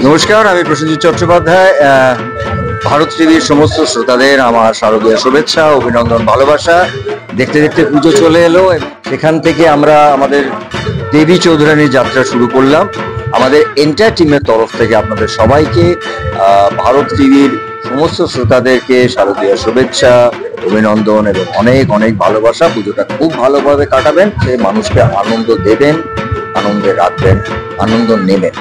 নমস্কার, আমি প্রসেনজিৎ চট্টোপাধ্যায়। ভারত টিভির সমস্ত শ্রোতাদের আমার শারদীয় শুভেচ্ছা, অভিনন্দন, ভালোবাসা। দেখতে দেখতে পুজো চলে এলো, সেখান থেকে আমরা আমাদের দেবী চৌধুরানীর যাত্রা শুরু করলাম। আমাদের এন্টায়ার টিমের তরফ থেকে আপনাদের সবাইকে, ভারত টিভির সমস্ত শ্রোতাদেরকে শারদীয় শুভেচ্ছা, অভিনন্দন এবং অনেক অনেক ভালোবাসা। পুজোটা খুব ভালোভাবে কাটাবেন, সে মানুষকে আনন্দ দেবেন, আনন্দে রাখবেন, আনন্দ নেবেন।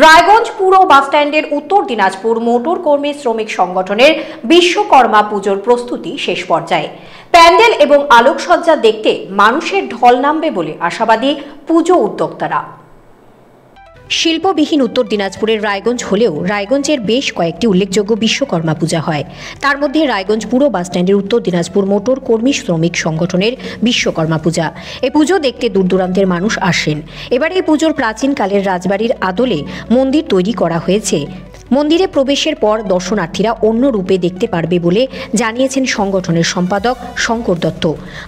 রায়গঞ্জ পুর বাসস্ট্যান্ডের উত্তর দিনাজপুর মোটর কর্মী শ্রমিক সংগঠনের বিশ্বকর্মা পুজোর প্রস্তুতি শেষ পর্যায়ে। প্যান্ডেল এবং আলোকসজ্জা দেখতে মানুষের ঢল নামবে বলে আশাবাদী পুজো উদ্যোক্তারা। শিল্পবিহীন উত্তর দিনাজপুরের রায়গঞ্জ হলেও রায়গঞ্জের বেশ কয়েকটি উল্লেখযোগ্য বিশ্বকর্মা পূজা হয়। তার মধ্যে রায়গঞ্জ পুর বাসস্ট্যান্ডের উত্তর দিনাজপুর মোটর কর্মী শ্রমিক সংগঠনের বিশ্বকর্মা পূজা। এই পুজো দেখতে দূর দূরান্তের মানুষ আসেন। এবার এই পুজোর প্রাচীনকালের রাজবাড়ির আদলে মন্দির তৈরি করা হয়েছে। মন্দিরে প্রবেশের পর দর্শনার্থীরা অন্য রূপে দেখতে পারবে বলে জানিয়েছেন সংগঠনের সম্পাদক শঙ্কর দত্ত।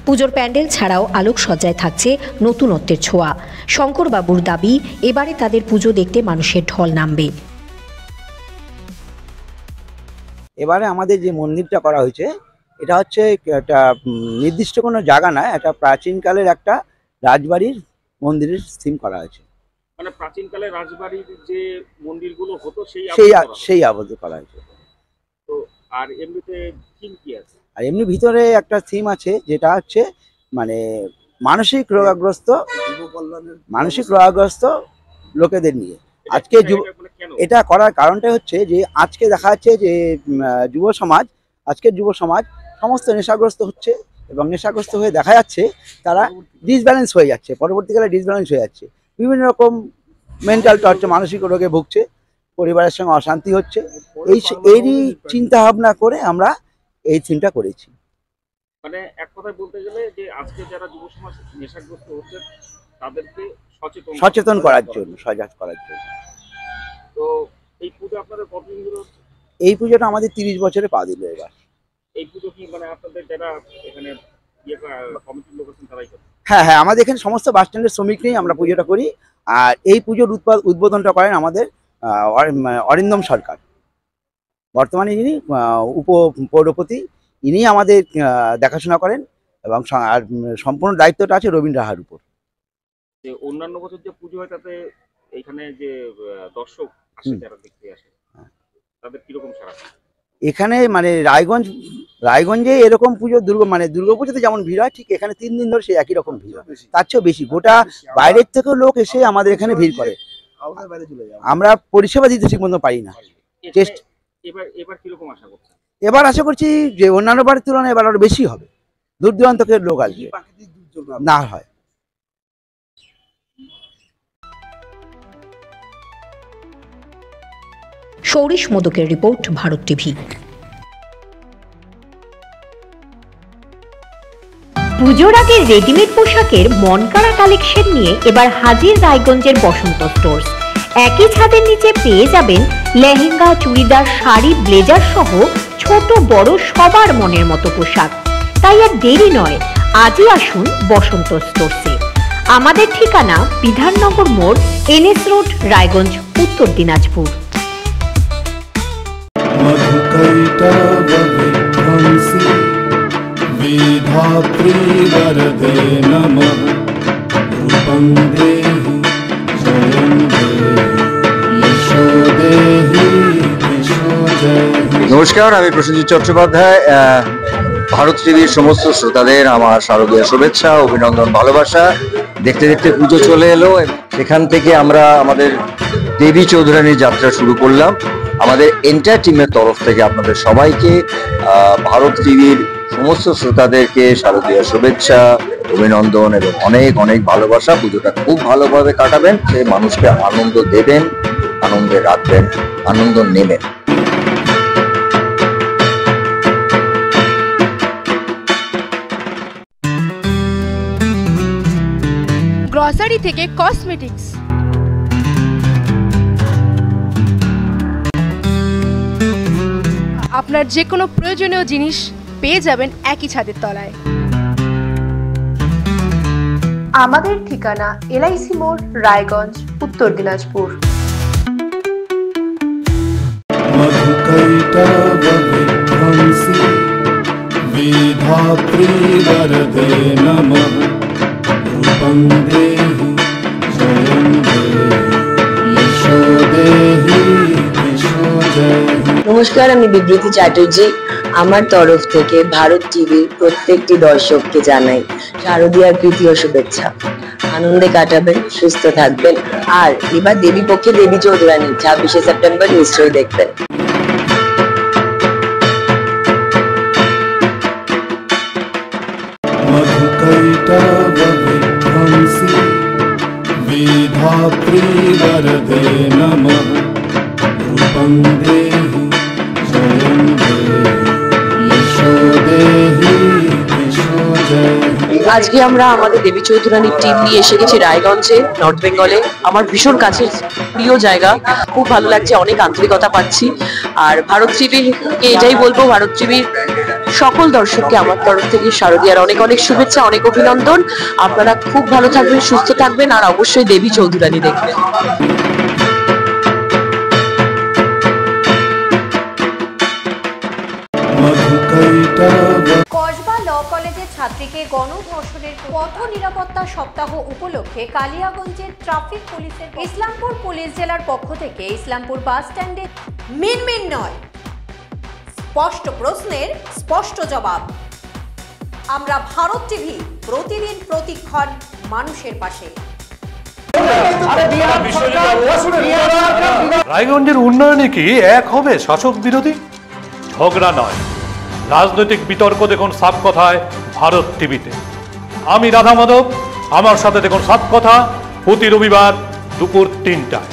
পুজোর প্যান্ডেল ছাড়াও আলোকসজ্জায় থাকছে নতুনত্বের ছোঁয়া। শঙ্করবাবুর দাবি, এবারে তাদের পুজো দেখতে মানুষের ঢল নামবে। এবারে আমাদের যে মন্দিরটা করা হয়েছে, এটা হচ্ছে একটা নির্দিষ্ট কোনো জায়গা নয়, এটা প্রাচীনকালের একটা রাজবাড়ির মন্দিরের থিম করা হয়েছে। মানে প্রাচীনকালে রাজবাড়ির যে মন্দিরগুলো হতো সেই আবদ্ধ করা হয়েছে। তো আর এমনিতে থিম কি আছে? আর এমনি ভিতরে একটা থিম আছে, যেটা হচ্ছে মানে মানসিক রোগাগ্রস্ত লোকেদের নিয়ে। আজকে এটা করার কারণটা হচ্ছে যে আজকে দেখা যাচ্ছে যে আজকের যুব সমাজ সমস্ত নেশাগ্রস্ত হচ্ছে, এবং নেশাগ্রস্ত হয়ে দেখা যাচ্ছে তারা ডিসব্যালেন্স হয়ে যাচ্ছে, পরবর্তীকালে ডিসব্যালেন্স হয়ে যাচ্ছে, বিভিন্ন রকম মেন্টাল টর্চার, মানসিক রোগে ভুগছে, পরিবারের সঙ্গে অশান্তি হচ্ছে। এরই চিন্তা ভাবনা করে আমরা এই থিমটা করেছি। মানে এক কথায় বলতে গেলে যে আজকে যারা যুব সমাজ নেশাগ্রস্ত হচ্ছে তাদেরকে সচেতন করার জন্য, সজাগ করার জন্য। তো এই পুজো আপনাদের কতদিন ধরে হচ্ছে? এই পুজোটা আমাদের 30 বছরে পা দিল এবার। এই পুজো কি মানে আপনাদের যারা এখানে কমিটির লোক আছেন তারাই করে? হ্যাঁ, আমাদের এখানে সমস্ত বাস স্ট্যান্ডের শ্রমিক নিয়ে আমরা পুজোটা করি। আর এই পুজোর উদ্বোধনটা করেন আমাদের অরিন্দম সরকার, বর্তমানে যিনি উপপৌরপতি, ইনি আমাদের দেখাশোনা করেন, এবং আর সম্পূর্ণ দায়িত্বটা আছে রবীন্দ্র রাহার উপর। অন্যান্য বছর যে পুজো হয় তাতে এখানে যে দর্শক আসে, যারা দেখতে আসে, তাদের কিরকম সাড়া? এখানে মানে রায়গঞ্জে এরকম পুজো দুর্গাপুজোতে যেমন ভিড় হয়, ঠিক এখানে 3 দিন ধরে সেই একই রকম ভিড় হয়, তার চেয়েও বেশি। গোটা বাইরের থেকেও লোক এসে আমাদের এখানে ভিড় করে। আমরা পরিষেবা দিতে ঠিক মতো পারি না। এবার কিরকম আশা করছেন? এবার আশা করছি যে অন্যান্য বারের তুলনায় এবার আরো বেশি হবে, দূর দূরান্ত থেকে লোক আসবে না হয়। সৌরিশ মোদকের রিপোর্ট, ভারত টিভি। পুজোর আগে রেডিমেড পোশাকের মনকাড়া কালেকশন নিয়ে এবার হাজির রায়গঞ্জের বসন্ত স্টোর্স। একই ছাদের নিচে পেয়ে যাবেন লেহেঙ্গা, চুড়িদার, শাড়ি, ব্লেজার সহ ছোট বড় সবার মনের মতো পোশাক। তাই আর দেরি নয়, আজই আসুন বসন্ত স্টোর্সে। আমাদের ঠিকানা বিধাননগর মোড়, NS রোড, রায়গঞ্জ, উত্তর দিনাজপুর। নমস্কার, আমি প্রসেনজিৎ চট্টোপাধ্যায়। ভারত টিভির সমস্ত শ্রোতাদের আমার শারদীয় শুভেচ্ছা, অভিনন্দন, ভালোবাসা। দেখতে দেখতে পুজো চলে এলো, সেখান থেকে আমরা আমাদের দেবী চৌধুরানীর যাত্রা শুরু করলাম। আমাদের এন্টায়ার টিমের তরফ থেকে আপনাদের সবাইকে, ভারত টিভির সমস্ত শ্রোতাদেরকে শারদীয় শুভেচ্ছা, অভিনন্দন এবং অনেক অনেক ভালোবাসা। পুজোটা খুব ভালোভাবে কাটাবেন, সে মানুষকে আনন্দ দেবেন, আনন্দে রাখবেন, আনন্দ নেবেন। গ্রসারি থেকে কসমেটিক্স, আপনার যে কোনো প্রয়োজনীয় জিনিস পেয়ে যাবেন একই ছাদের তলায়। আমাদের ঠিকানা এলআইসি মোড়, রায়গঞ্জ, উত্তর দিনাজপুর। मधुकैटवविध्वंसी विधात्री वरदे नमः रूपं देहि जयं देहि यशो देहि यशो देहि। নমস্কার, আমি বিবৃতি চ্যাটার্জি। আমার তরফ থেকে ভারত টিভির প্রত্যেকটি দর্শককে জানাই শারদীয়ার তৃতীয় শুভেচ্ছা। আনন্দে কাটাবেন, সুস্থ থাকবেন। আর এবার দেবী পক্ষে দেবী চৌধুরানী 26শে সেপ্টেম্বর নিশ্চয়ই দেখবেন। मधुकैटवविध्वंसी विधात्री वरदे नमः रूपं देहि जयं देहि यशो देहि यशो देहि। আজকে আমরা আমাদের দেবী চৌধুরানীর টিম নিয়ে এসে গেছি রায়গঞ্জে, নর্থ বেঙ্গলে। আমার ভীষণ কাছের প্রিয় জায়গা, খুব ভালো লাগছে, অনেক আন্তরিকতা পাচ্ছি। আর ভারত টিভিকে এটাই বলবো, ভারত টিভির সকল দর্শককে আমার তরফ থেকে শারদীয়ার অনেক অনেক শুভেচ্ছা, অনেক অভিনন্দন। আপনারা খুব ভালো থাকবেন, সুস্থ থাকবেন, আর অবশ্যই দেবী চৌধুরানী দেখবেন। কসবা ল কলেজের ছাত্রীকে গণধর্ষণের পথ নিরাপত্তা সপ্তাহ উপলক্ষে কালিয়াগঞ্জের ট্রাফিক পুলিশের ইসলামপুর পুলিশ জেলার পক্ষ থেকে ইসলামপুর বাস স্ট্যান্ডে মিনমিন নয়, স্পষ্ট প্রশ্নের স্পষ্ট জবাব। আমরা ভারত টিভি, প্রতিদিন প্রতিক্ষণ মানুষের পাশে। রায়গঞ্জের উন্নয়নে কি এক হবে শাসক বিরোধী? ঝগড়া নয়, রাজনৈতিক বিতর্ক দেখুন সাপ কথায় ভারত টিভিতে। আমি রাধা মাধব, আমার সাথে দেখুন সাপ কথা প্রতি রবিবার দুপুর 3টায়।